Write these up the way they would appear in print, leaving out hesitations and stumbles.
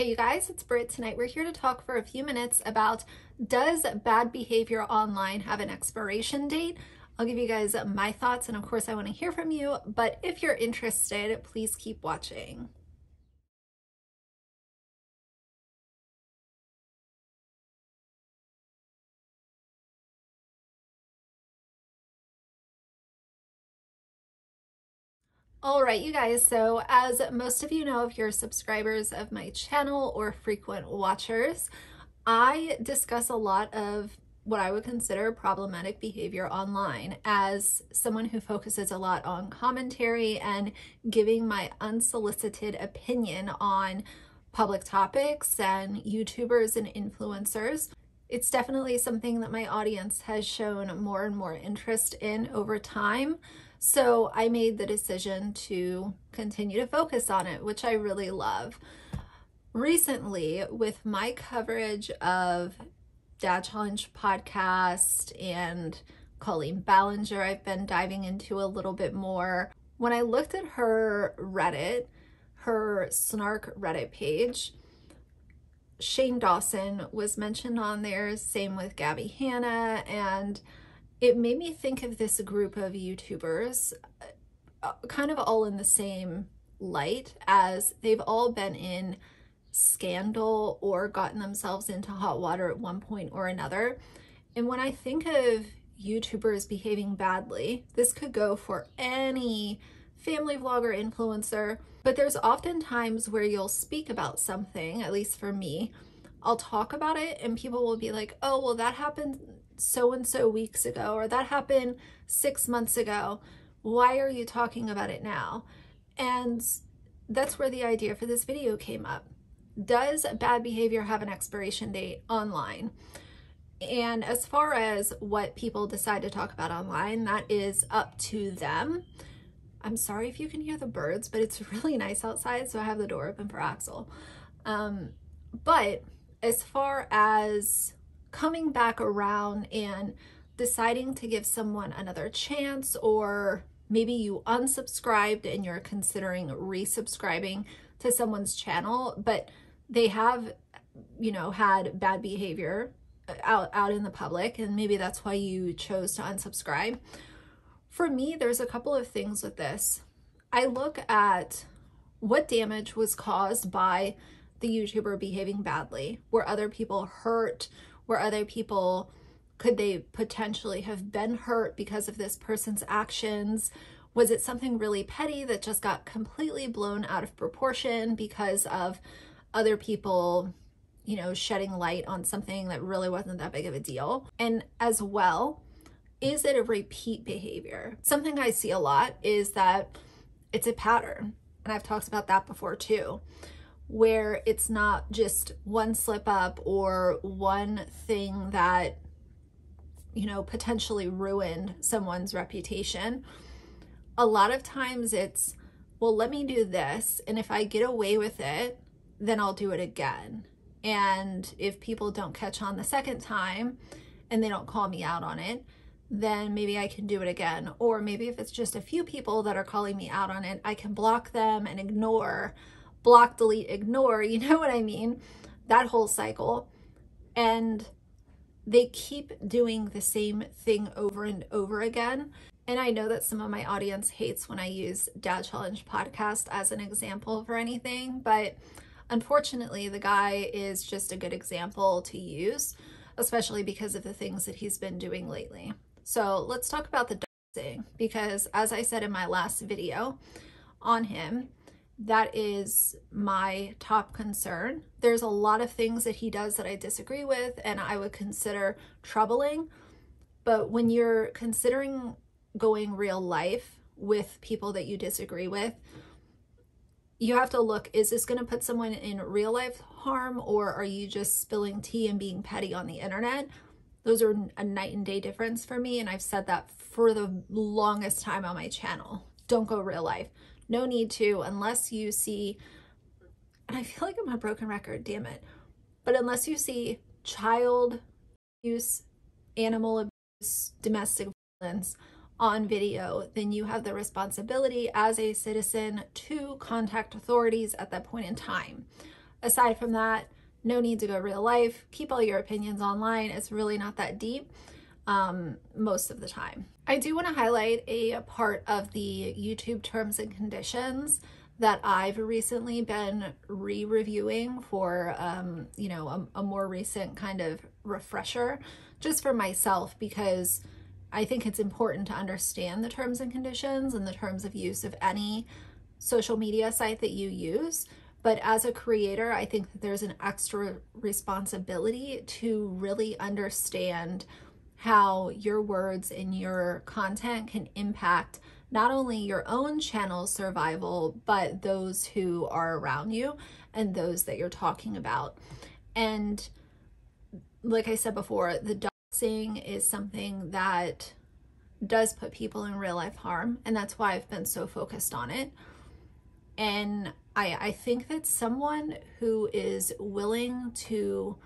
Hey you guys, it's Britt. Tonight we're here to talk for a few minutes about, does bad behavior online have an expiration date? I'll give you guys my thoughts, and of course I want to hear from you, but if you're interested, please keep watching. All right, you guys, so as most of you know, if you're subscribers of my channel or frequent watchers, I discuss a lot of what I would consider problematic behavior online as someone who focuses a lot on commentary and giving my unsolicited opinion on public topics and YouTubers and influencers. It's definitely something that my audience has shown more and more interest in over time. So I made the decision to continue to focus on it, which I really love. Recently, with my coverage of Dad Challenge podcast and Colleen Ballinger, I've been diving into a little bit more. When I looked at her Reddit, her Snark Reddit page, Shane Dawson was mentioned on there, same with Gabby Hanna, and it made me think of this group of YouTubers kind of all in the same light, as they've all been in scandal or gotten themselves into hot water at one point or another. And when I think of YouTubers behaving badly, this could go for any family vlogger, influencer, but there's often times where you'll speak about something, at least for me, I'll talk about it and people will be like, oh, well, that happened so-and-so weeks ago, or that happened 6 months ago. Why are you talking about it now? And that's where the idea for this video came up. Does bad behavior have an expiration date online? And as far as what people decide to talk about online, that is up to them. I'm sorry if you can hear the birds, but it's really nice outside, so I have the door open for Axel. But as far as coming back around and deciding to give someone another chance, or maybe you unsubscribed and you're considering resubscribing to someone's channel, but they have, you know, had bad behavior out in the public, and maybe that's why you chose to unsubscribe. For me, there's a couple of things with this. I look at what damage was caused by the YouTuber behaving badly. Were other people hurt? Were other people, could they potentially have been hurt because of this person's actions? Was it something really petty that just got completely blown out of proportion because of other people, you know, shedding light on something that really wasn't that big of a deal? And as well, is it a repeat behavior? Something I see a lot is that it's a pattern. And I've talked about that before too, where it's not just one slip up or one thing that, you know, potentially ruined someone's reputation. A lot of times it's, well, let me do this, and if I get away with it, then I'll do it again. And if people don't catch on the second time and they don't call me out on it, then maybe I can do it again. Or maybe if it's just a few people that are calling me out on it, I can block them and ignore, block, delete, ignore, you know what I mean? That whole cycle. And they keep doing the same thing over and over again. And I know that some of my audience hates when I use Dad Challenge podcast as an example for anything, but unfortunately the guy is just a good example to use, especially because of the things that he's been doing lately. So let's talk about the doxing, because as I said in my last video on him, that is my top concern. There's a lot of things that he does that I disagree with and I would consider troubling. But when you're considering going real life with people that you disagree with, you have to look, is this going to put someone in real life harm, or are you just spilling tea and being petty on the internet? Those are a night and day difference for me. And I've said that for the longest time on my channel. Don't go real life. No need to, unless you see, and I feel like I'm a broken record, damn it. But unless you see child abuse, animal abuse, domestic violence on video, then you have the responsibility as a citizen to contact authorities at that point in time. aside from that, no need to go real life. Keep all your opinions online. It's really not that deep most of the time. I do want to highlight a part of the YouTube terms and conditions that I've recently been re-reviewing for, you know, a more recent kind of refresher just for myself, because I think it's important to understand the terms and conditions and the terms of use of any social media site that you use. But as a creator, I think that there's an extra responsibility to really understand how your words and your content can impact not only your own channel's survival, but those who are around you and those that you're talking about. And like I said before, the doxing is something that does put people in real life harm, and that's why I've been so focused on it. And I think that someone who is willing to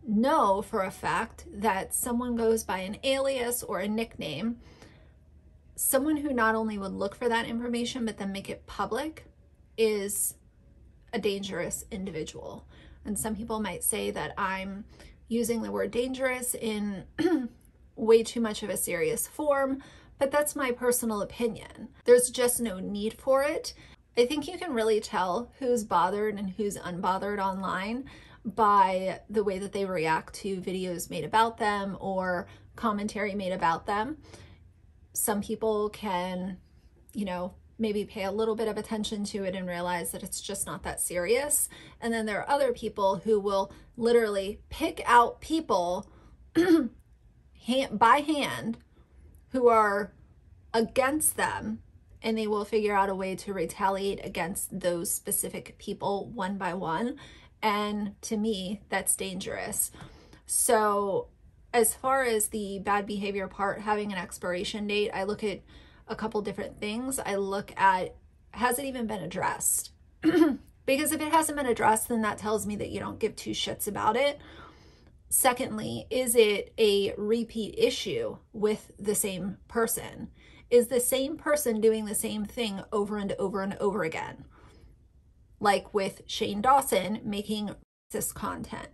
know for a fact that someone goes by an alias or a nickname, someone who not only would look for that information but then make it public, is a dangerous individual. And some people might say that I'm using the word dangerous in way too much of a serious form, but that's my personal opinion. There's just no need for it. I think you can really tell who's bothered and who's unbothered online by the way that they react to videos made about them or commentary made about them. Some people can, you know, maybe pay a little bit of attention to it and realize that it's just not that serious. And then there are other people who will literally pick out people by hand who are against them, and they will figure out a way to retaliate against those specific people one by one. And to me, that's dangerous. So as far as the bad behavior part having an expiration date, I look at a couple different things. I look at, has it even been addressed? Because if it hasn't been addressed, then that tells me that you don't give two shits about it. Secondly, is it a repeat issue with the same person? Is the same person doing the same thing over and over and over again? Like with Shane Dawson making racist content.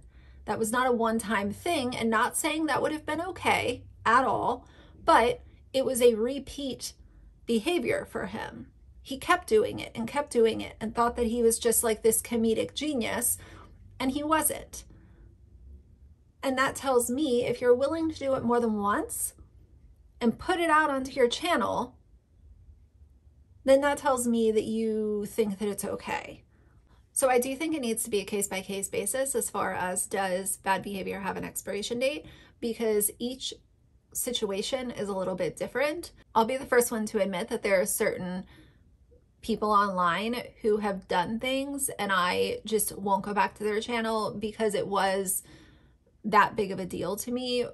That was not a one-time thing, and not saying that would have been okay at all, but it was a repeat behavior for him. He kept doing it and kept doing it and thought that he was just like this comedic genius, and he wasn't. And that tells me if you're willing to do it more than once and put it out onto your channel, then that tells me that you think that it's okay. So I do think it needs to be a case-by-case basis as far as, does bad behavior have an expiration date? Because each situation is a little bit different. I'll be the first one to admit that there are certain people online who have done things and I just won't go back to their channel because it was that big of a deal to me,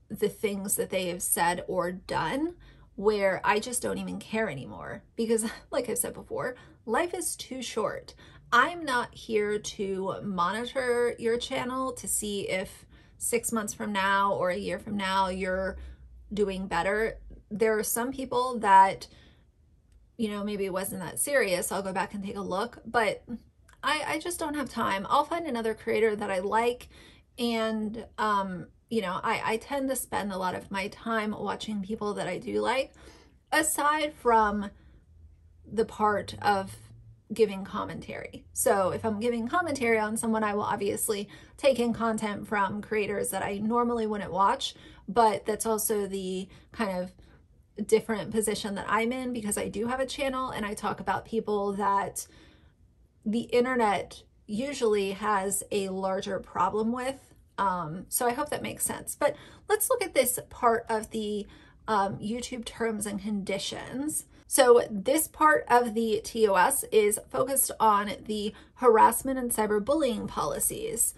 the things that they have said or done, where I just don't even care anymore. Because like I've said before, life is too short. I'm not here to monitor your channel to see if 6 months from now or a year from now you're doing better. There are some people that, you know, maybe it wasn't that serious. I'll go back and take a look, but I just don't have time. I'll find another creator that I like. And, you know, I tend to spend a lot of my time watching people that I do like, aside from the part of giving commentary. So if I'm giving commentary on someone, I will obviously take in content from creators that I normally wouldn't watch, but that's also the kind of different position that I'm in because I do have a channel and I talk about people that the internet usually has a larger problem with. So I hope that makes sense. But let's look at this part of the YouTube terms and conditions. So this part of the TOS is focused on the harassment and cyberbullying policies.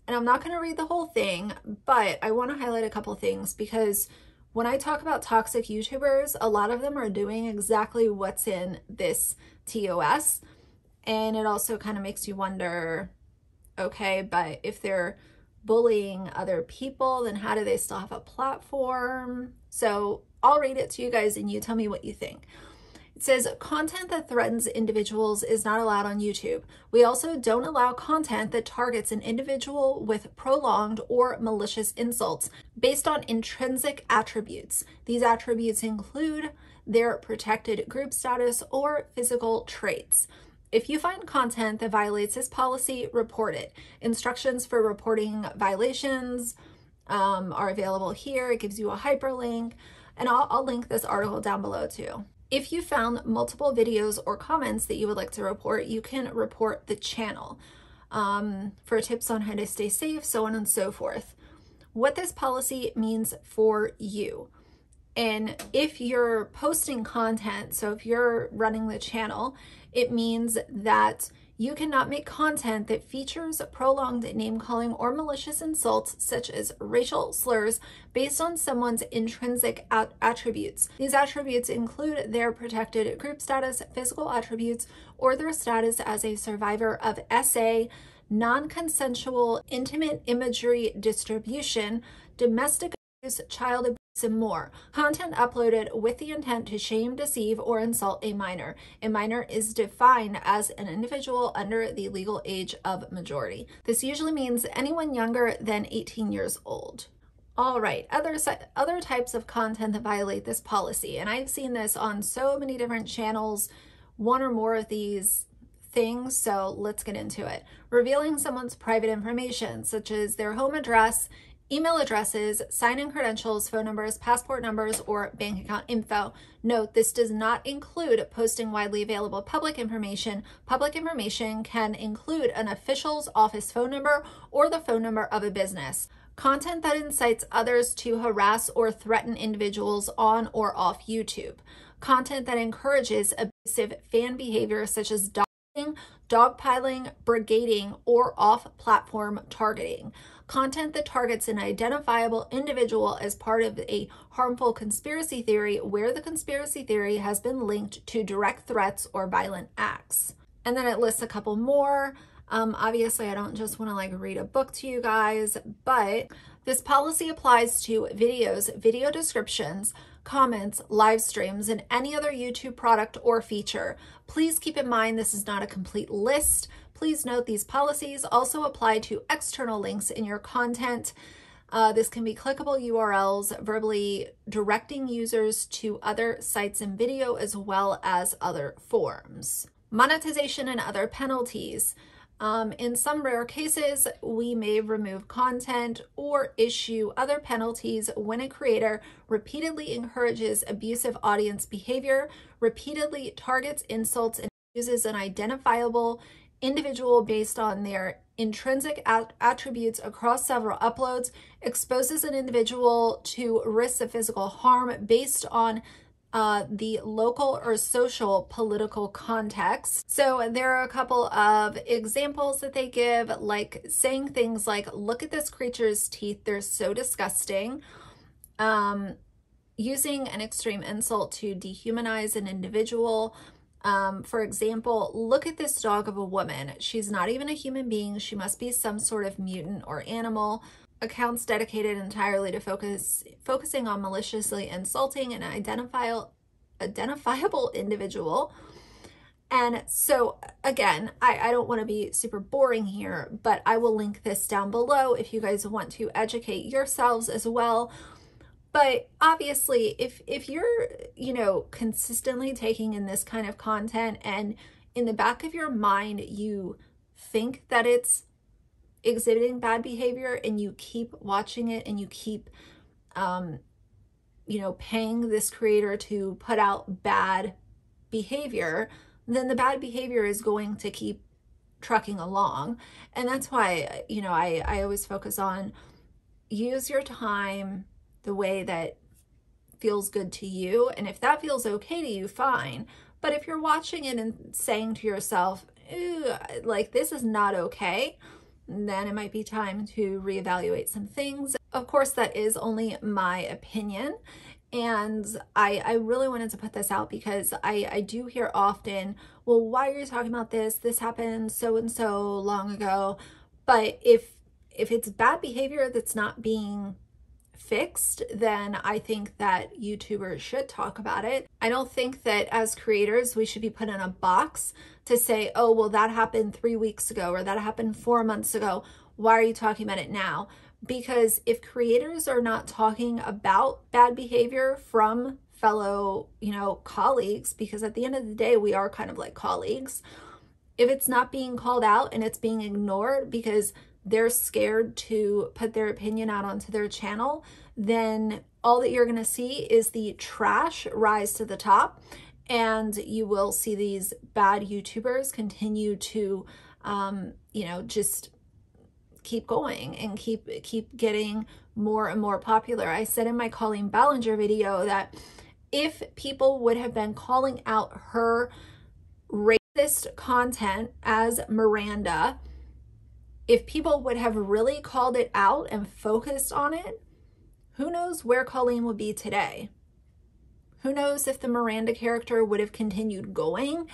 And I'm not going to read the whole thing, but I want to highlight a couple things because when I talk about toxic YouTubers, a lot of them are doing exactly what's in this TOS. And it also kind of makes you wonder, okay, but if they're bullying other people, then how do they still have a platform? So I'll read it to you guys and you tell me what you think. It says content that threatens individuals is not allowed on YouTube. We also don't allow content that targets an individual with prolonged or malicious insults based on intrinsic attributes. These attributes include their protected group status or physical traits. If you find content that violates this policy, report it. Instructions for reporting violations are available here. It gives you a hyperlink, and I'll link this article down below too. If you found multiple videos or comments that you would like to report, you can report the channel for tips on how to stay safe, so on and so forth. What this policy means for you. And if you're posting content, so if you're running the channel, it means that you cannot make content that features prolonged name-calling or malicious insults, such as racial slurs, based on someone's intrinsic attributes. These attributes include their protected group status, physical attributes, or their status as a survivor of SA, non-consensual intimate imagery distribution, domestic abuse, child abuse, and more. Content uploaded with the intent to shame, deceive, or insult a minor. A minor is defined as an individual under the legal age of majority. This usually means anyone younger than 18 years old. All right, other types of content that violate this policy, and I've seen this on so many different channels, one or more of these things, so let's get into it. Revealing someone's private information, such as their home address, email addresses, sign-in credentials, phone numbers, passport numbers, or bank account info. Note, this does not include posting widely available public information. Public information can include an official's office phone number or the phone number of a business. Content that incites others to harass or threaten individuals on or off YouTube. Content that encourages abusive fan behavior such as dogpiling, brigading, or off-platform targeting. Content that targets an identifiable individual as part of a harmful conspiracy theory where the conspiracy theory has been linked to direct threats or violent acts. And then it lists a couple more. Obviously, I don't just want to like read a book to you guys, but this policy applies to videos, video descriptions, comments, live streams, and any other YouTube product or feature. Please keep in mind this is not a complete list. Please note these policies also apply to external links in your content. This can be clickable URLs, verbally directing users to other sites and video, as well as other forms. Monetization and other penalties. In some rare cases, we may remove content or issue other penalties when a creator repeatedly encourages abusive audience behavior, repeatedly targets insults, and uses an identifiable individual based on their intrinsic attributes across several uploads, exposes an individual to risks of physical harm based on the local or social political context. So there are a couple of examples that they give, like saying things like, look at this creature's teeth, they're so disgusting. Using an extreme insult to dehumanize an individual. For example, look at this dog of a woman. She's not even a human being. She must be some sort of mutant or animal. Accounts dedicated entirely to focusing on maliciously insulting an identifiable individual. And so again, I don't want to be super boring here, but I will link this down below if you guys want to educate yourselves as well. But obviously, if you're, consistently taking in this kind of content and in the back of your mind, you think that it's exhibiting bad behavior and you keep watching it and you keep, paying this creator to put out bad behavior, then the bad behavior is going to keep trucking along. And that's why, I always focus on use your time the way that feels good to you. And if that feels okay to you, fine. But if you're watching it and saying to yourself, ooh, like this is not okay, then it might be time to reevaluate some things. Of course, that is only my opinion. And I really wanted to put this out because I do hear often, well, why are you talking about this? This happened so and so long ago. But if it's bad behavior that's not being fixed, then I think that YouTubers should talk about it. I don't think that as creators, we should be put in a box to say, oh, well, that happened 3 weeks ago, or that happened 4 months ago. Why are you talking about it now? Because if creators are not talking about bad behavior from fellow, colleagues, because at the end of the day, we are kind of like colleagues. If it's not being called out and it's being ignored because they're scared to put their opinion out onto their channel, then all that you're going to see is the trash rise to the top, and you will see these bad YouTubers continue to, just keep going and keep getting more and more popular. I said in my Colleen Ballinger video that if people would have been calling out her racist content as Miranda, if people would have really called it out and focused on it, who knows where Colleen would be today? Who knows if the Miranda character would have continued going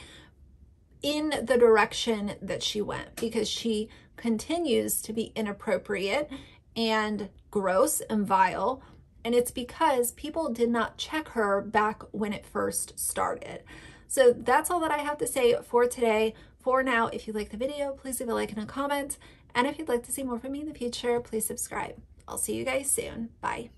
in the direction that she went, because she continues to be inappropriate and gross and vile. And it's because people did not check her back when it first started. So that's all that I have to say for today. For now, if you like the video, please leave a like and a comment. And if you'd like to see more from me in the future, please subscribe. I'll see you guys soon. Bye.